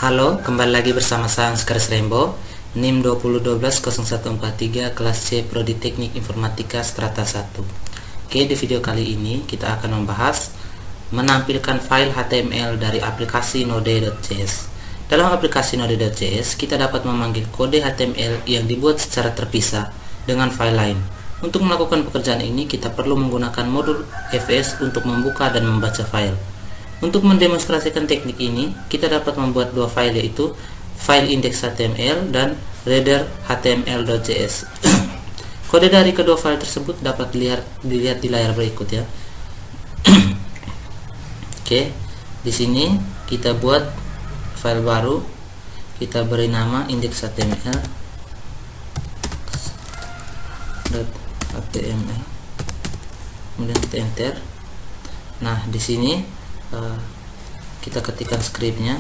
Halo, kembali lagi bersama saya Ansgaris Rembo, NIM 20120143 kelas C Prodi Teknik Informatika Strata 1. Oke, di video kali ini kita akan membahas menampilkan file HTML dari aplikasi Node.js. Dalam aplikasi Node.js, kita dapat memanggil kode HTML yang dibuat secara terpisah dengan file lain. Untuk melakukan pekerjaan ini, kita perlu menggunakan modul fs untuk membuka dan membaca file. Untuk mendemonstrasikan teknik ini, kita dapat membuat dua file, yaitu file index.html dan reader html.js. Kode dari kedua file tersebut dapat dilihat di layar berikut ya. Oke, di sini kita buat file baru, kita beri nama index.html, kemudian kita enter. Nah, di sini kita ketikkan skripnya.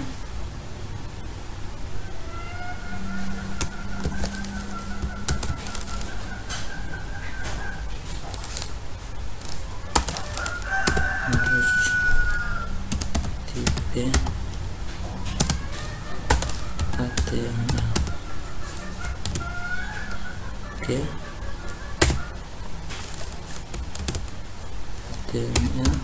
Tipe HTML. Oke. HTML.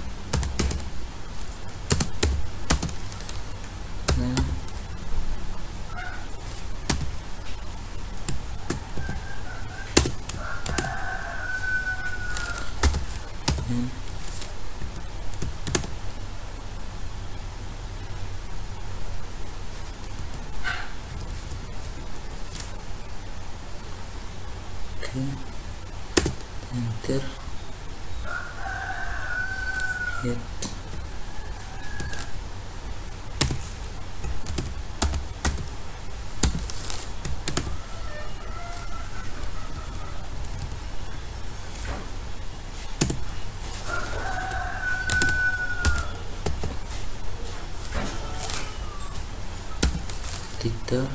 Enter, hit. Titel,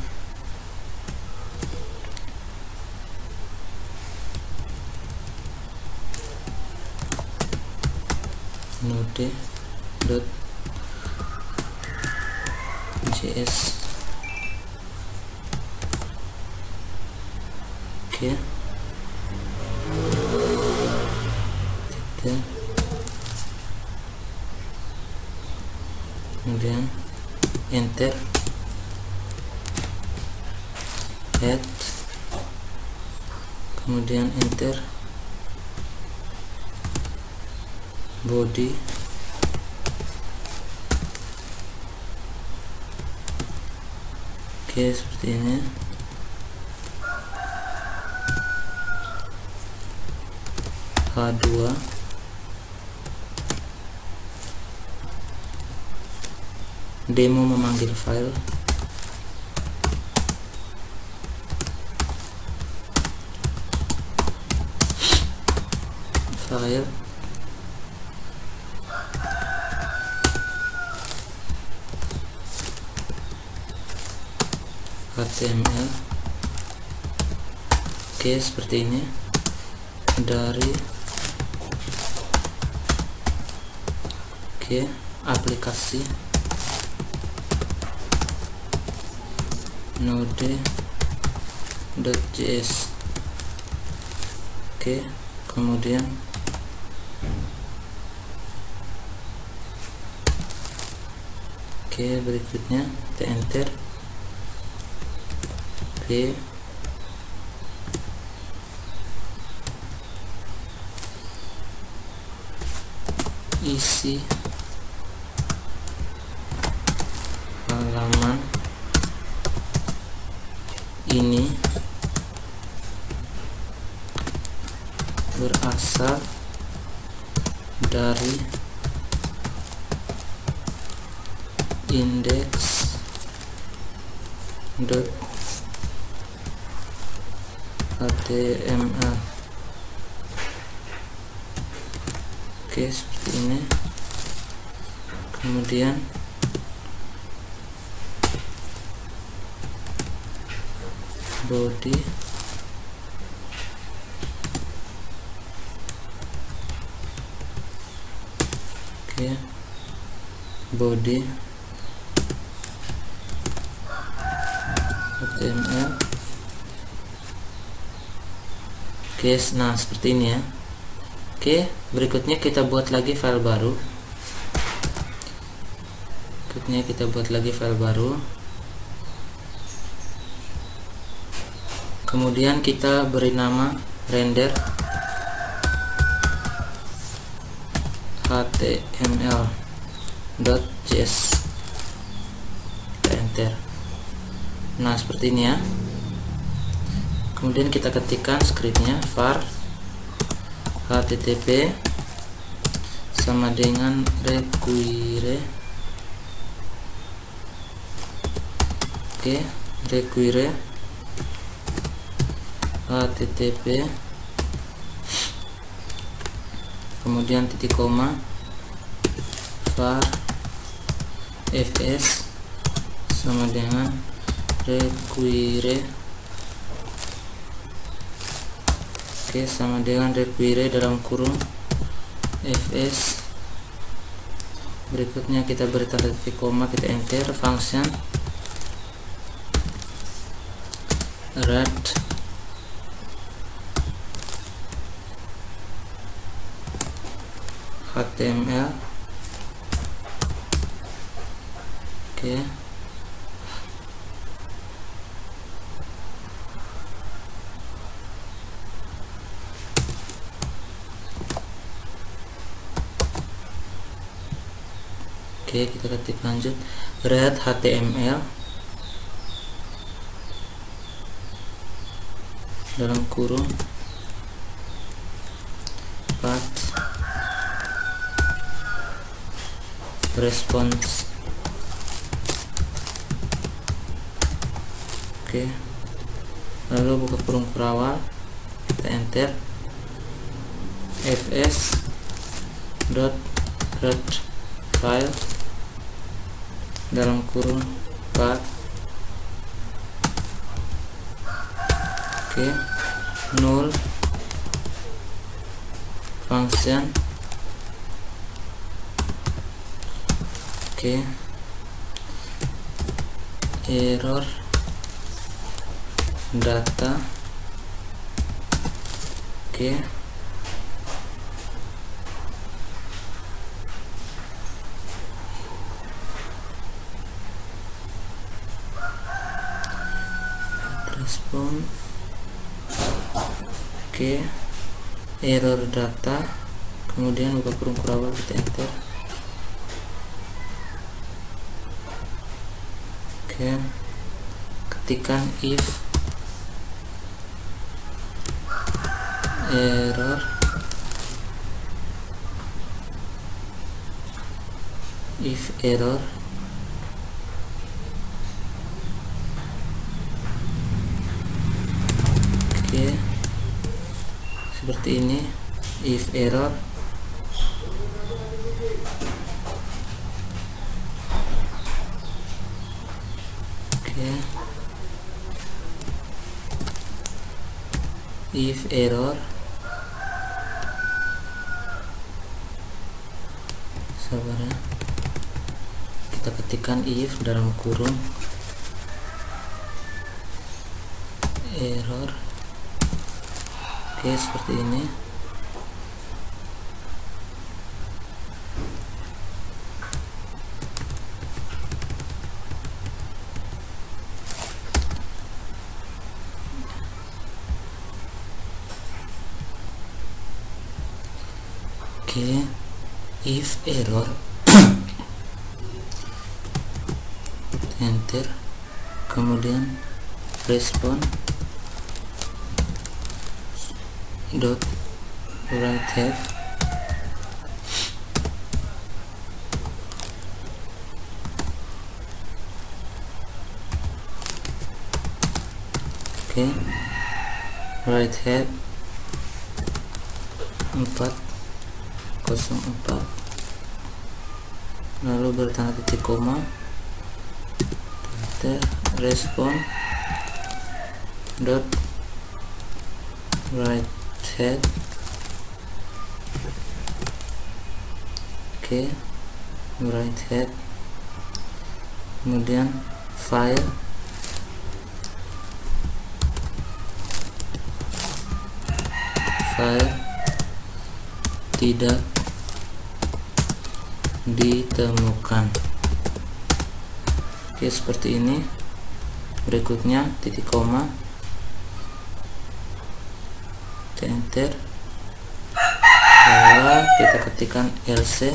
Node.js. Oke. Titel, kemudian enter, head, kemudian enter, body, oke, seperti ini. H2, demo memanggil file, HTML. Oke, seperti ini. Dari aplikasi Node.js. Oke, kemudian berikutnya kita enter, isi halaman ini berasal dari index.html. Oke, seperti ini. Kemudian body, body, HTML. Oke, nah seperti ini ya. Oke, berikutnya kita buat lagi file baru. Kemudian kita beri nama render.html.js. Kita enter. Nah seperti ini ya. Kemudian kita ketikkan scriptnya var http sama dengan require. Oke, require http kemudian titik koma var fs sama dengan require. Oke, sama dengan require dalam kurung fs. Berikutnya kita beri tanda titik koma, kita enter. Function read HTML. Oke, kita ketik lanjut read HTML dalam kurung path response. Oke, lalu buka kurung perawal, kita enter. fs dot read file dalam kurung path. Oke, null function. Oke, error data. Oke, respon. Oke, error data, kemudian buka kurung perawal, kita enter. Oke, ketikkan if error oke, seperti ini. If error if error, sabar ya, kita ketikkan if dalam kurung error. Oke, seperti ini. Oke, if error enter, kemudian respon dot write head. Oke, write head 404, lalu bertanda titik koma, respon dot write head. Oke, write head, kemudian file file tidak ditemukan. Oke, seperti ini. Berikutnya titik koma, kita enter, lalu kita ketikkan lc,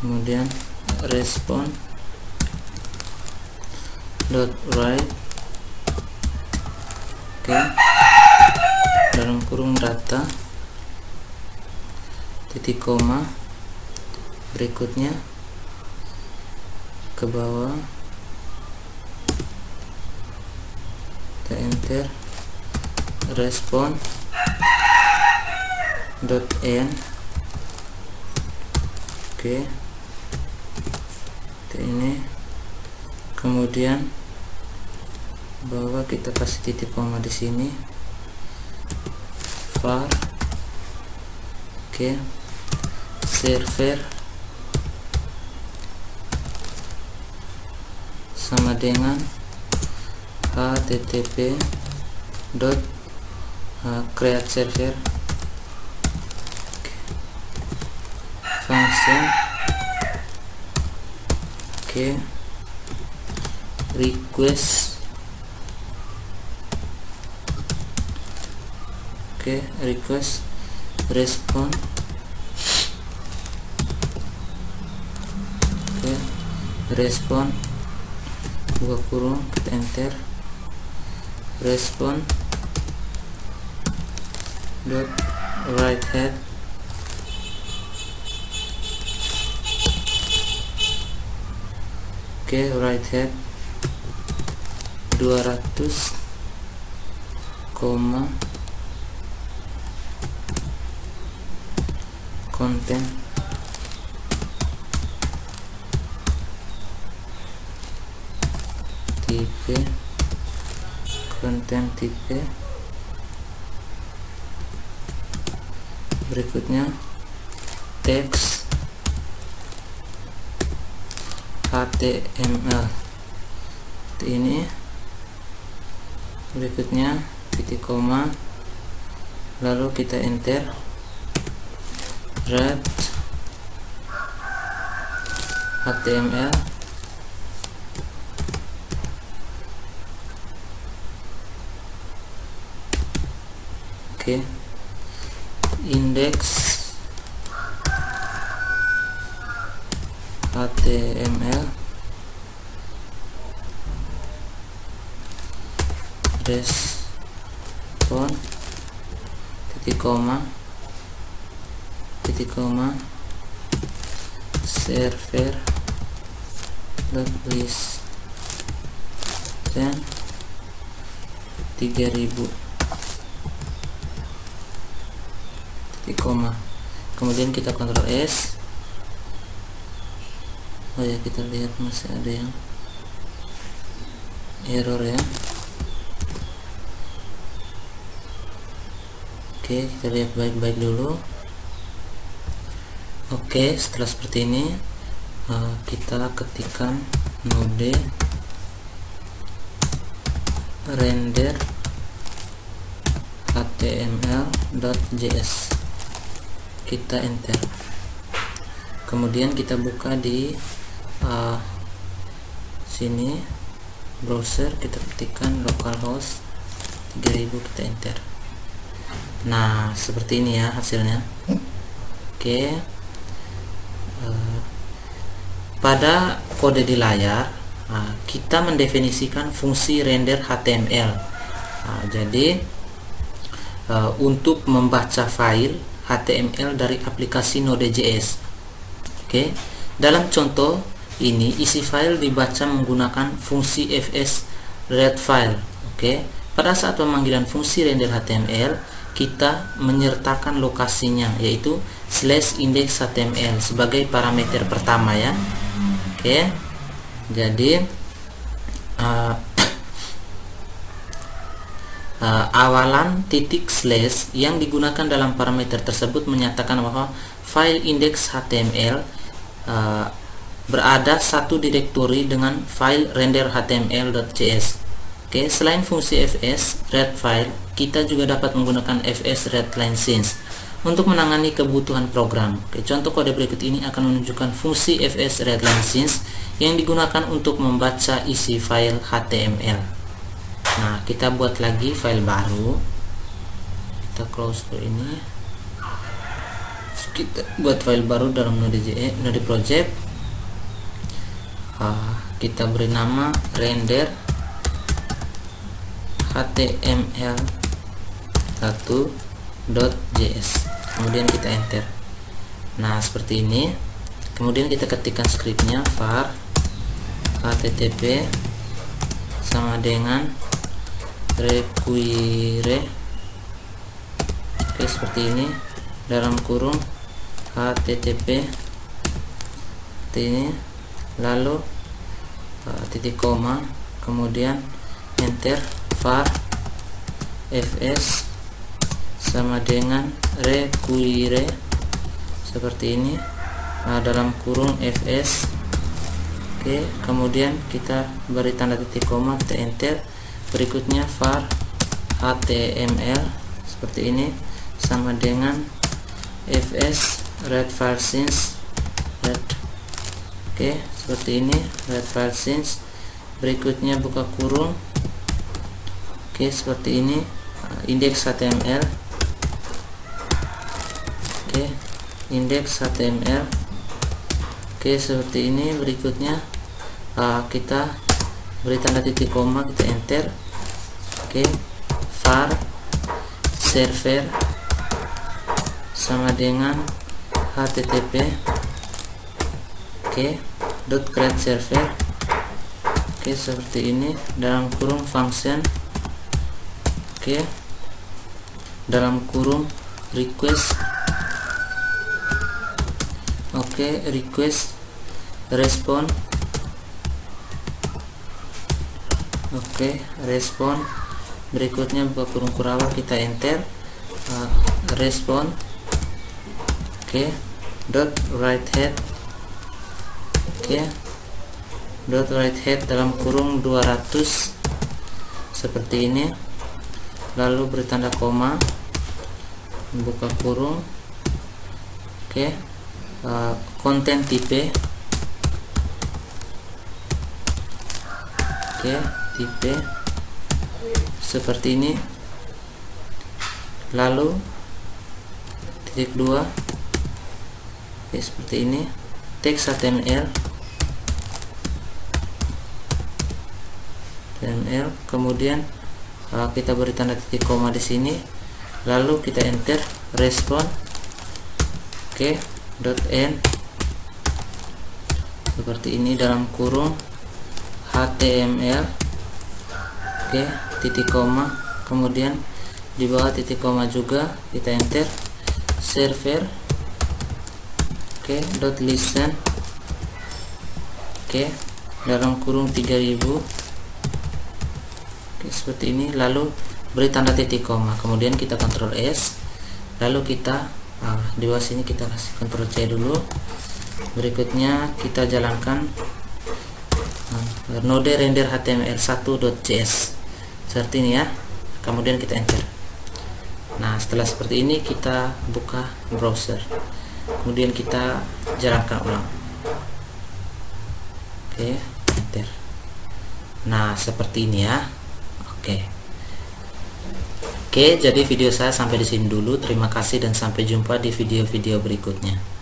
kemudian respon dot write, oke, dalam kurung data, titik koma, berikutnya ke bawah, kita enter, respon dot end, oke, ini, kemudian bawah kita kasih titik koma di sini, var, oke, server sama dengan http dot create server, function, oke, request, oke, request respon, oke, respon buka kurung, kita enter, respon dot write head, oke, write head 200, konten tipe, konten tipe, berikutnya teks HTML ini, berikutnya titik koma, lalu kita enter, red HTML, oke, index HTML, respon titik koma, server dot list dan 3000, titik koma, kemudian kita Ctrl S. Oh ya, kita lihat masih ada yang error ya. Oke, kita lihat baik-baik dulu. Oke, setelah seperti ini kita ketikkan node render html.js, kita enter, kemudian kita buka di sini browser, kita ketikkan localhost 3000, kita enter. Nah, seperti ini ya hasilnya. Oke, pada kode di layar kita mendefinisikan fungsi render HTML. Jadi untuk membaca file HTML dari aplikasi Node.js. Oke, dalam contoh ini isi file dibaca menggunakan fungsi fs read file. Oke, pada saat pemanggilan fungsi render HTML kita menyertakan lokasinya, yaitu /index.html sebagai parameter pertama ya. Oke, jadi awalan titik slash yang digunakan dalam parameter tersebut menyatakan bahwa file index.html berada satu direktori dengan file render html.js. Oke, selain fungsi fs read file, kita juga dapat menggunakan fs read line scenes untuk menangani kebutuhan program. Oke, contoh kode berikut ini akan menunjukkan fungsi fs read line scenes yang digunakan untuk membaca isi file HTML. Nah, kita buat lagi file baru. Kita close dulu ini. Kita buat file baru dalam Node project. Kita beri nama render html1.js. Kemudian kita enter. Nah, seperti ini. Kemudian kita ketikkan scriptnya var http sama dengan require. Oke, seperti ini, dalam kurung http seperti ini, lalu titik koma, kemudian enter, var fs sama dengan require seperti ini, dalam kurung fs. Oke, kemudian kita beri tanda titik koma, kita enter. Berikutnya var html seperti ini sama dengan fs read file scenes read. Oke, seperti ini, read file scenes. Berikutnya buka kurung. Oke, seperti ini, index html. Oke, index html. Oke, seperti ini. Berikutnya kita beri tanda titik koma, kita enter. Oke, var server sama dengan http .create server. Oke, seperti ini, dalam kurung function. Oke, dalam kurung request. Oke, request respond. Oke, respond. Berikutnya buka kurung kurawal, kita enter. Respond. Oke, dot write head. Oke, dot write head dalam kurung 200 seperti ini, lalu beri tanda koma, buka kurung. Oke, konten tipe. Oke, tipe seperti ini, lalu titik 2. Oke, seperti ini, teks HTML, kemudian kita beri tanda titik koma di sini, lalu kita enter, respond. Oke, dot end seperti ini, dalam kurung HTML. Oke, titik koma, kemudian di bawah titik koma juga kita enter, server. Oke, dot listen. Oke, dalam kurung 3000. Oke, seperti ini, lalu beri tanda titik koma, kemudian kita Ctrl S, lalu kita di bawah sini kita kasih Ctrl C dulu. Berikutnya kita jalankan node render html1.js seperti ini ya, kemudian kita enter. Nah, setelah seperti ini kita buka browser, kemudian kita jalankan ulang. Oke, enter. Nah, seperti ini ya. Oke, jadi video saya sampai di sini dulu. Terima kasih dan sampai jumpa di video-video berikutnya.